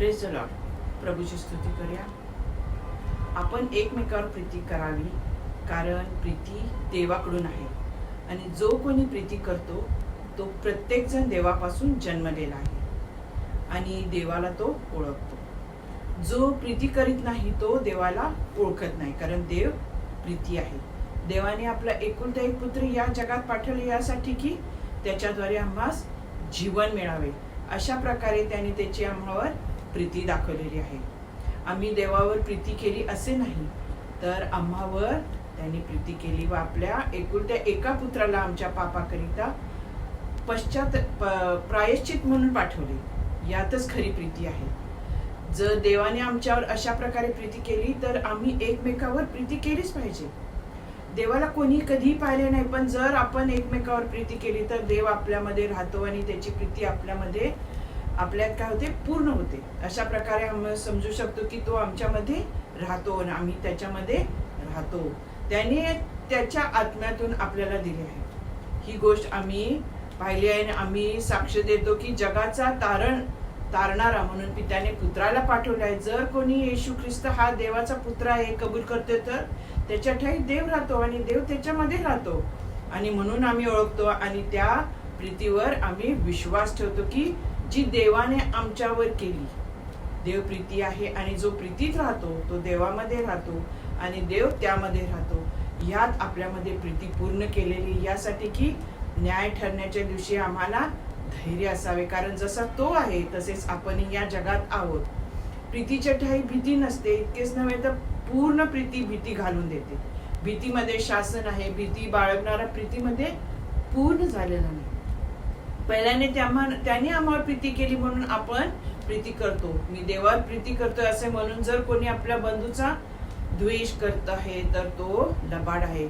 Praise the Lord. प्रभूची स्तुती करूया. आपण एकमेकावर प्रीती करावी, कारण प्रीती देवाकडून आहे आणि जो कोणी प्रीती करतो तो प्रत्येकजण देवापासून जन्मलेला आहे आणि देवाला तो ओळखतो. जो प्रीती करीत नाही तो देवाला ओळखत नाही, कारण देव प्रीती आहे. देवाने आपला एकुलता एक पुत्र या जगात पाठवले यासाठी की त्याच्याद्वारे आम्हास जीवन मिळावे. अशा प्रकारे त्याने त्याची आम्हावर प्रीती दाखवलेली आहे. आम्ही देवावर प्रीती केली असे नाही, तर आम्हावर त्यांनी प्रीती केली व आपल्या एकुलत्या एका पुत्राला आमच्या पापाकरिता प्रायश्चित म्हणून पाठवले. यातच खरी प्रीती आहे. जर देवाने आमच्यावर अशा प्रकारे प्रीती केली तर आम्ही एकमेकावर प्रीती केलीच पाहिजे. देवाला कोणी कधी पाहिले नाही, पण जर आपण एकमेकावर प्रीती केली तर देव आपल्यामध्ये राहतो आणि त्याची प्रीती आपल्यात काय होते, पूर्ण होते. अशा प्रकारे आम्ही समजू शकतो की तो आमच्यामध्ये राहतो आणि आम्ही त्याच्यामध्ये राहतो. त्याने त्याच्या आत्म्यातून आपल्याला दिली आहे. ही गोष्ट आम्ही पाहिली आहे आणि आम्ही साक्ष देतो की जगाचा तारणारा म्हणून पित्याने पुत्राला पाठवले आहे. जर कोणी येशू ख्रिस्त हा देवाचा पुत्र आहे कबूल करतो तर त्याच्या ठाई देव राहतो आणि देव त्याच्यामध्ये राहतो आणि म्हणून आम्ही ओळखतो आणि त्या प्रीतीवर आम्ही विश्वास ठेवतो की जी देवाने आमच्यावर केली. देव प्रीती आहे आणि जो प्रीतीत राहतो तो देवामध्ये राहतो आणि देव त्यामध्ये राहतो. ह्यात आपल्यामध्ये प्रीती पूर्ण केलेली, यासाठी की न्याय ठरण्याच्या दिवशी आम्हाला धैर्य असावे, कारण जसा तो आहे तसेच आपण या जगात आहोत. प्रीतीच्या ठाई भीती नसते. इतकेच नव्हे तर पूर्ण प्रीती भीती घालून देते. भीतीमध्ये शासन आहे. भीती बाळगणारा प्रीतीमध्ये पूर्ण झालेला नाही. पहिल्याने त्याने आम्हावर प्रीती केली म्हणून आपण प्रीती करतो. मी देवावर प्रीती करतोय असे म्हणून जर कोणी आपल्या बंधूचा द्वेष करत आहे तर तो लबाड आहे,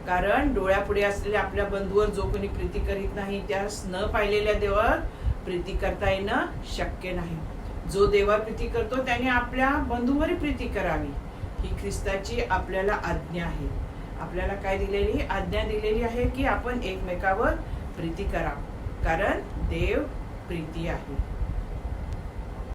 कारण डोळ्यापुढे असलेल्या आपल्या बंधूवर जो कोणी प्रीती करीत नाही त्यास न पाहिलेल्या देवावर प्रीती करता येणं शक्य नाही. जो देवावर प्रीती करतो त्याने आपल्या बंधूवरही प्रीती करावी. ही ख्रिस्ताची आपल्याला आज्ञा आहे. आपल्याला काय दिलेली आज्ञा दिलेली आहे की आपण एकमेकावर प्रीती करा, कारण देव प्रीती आहे.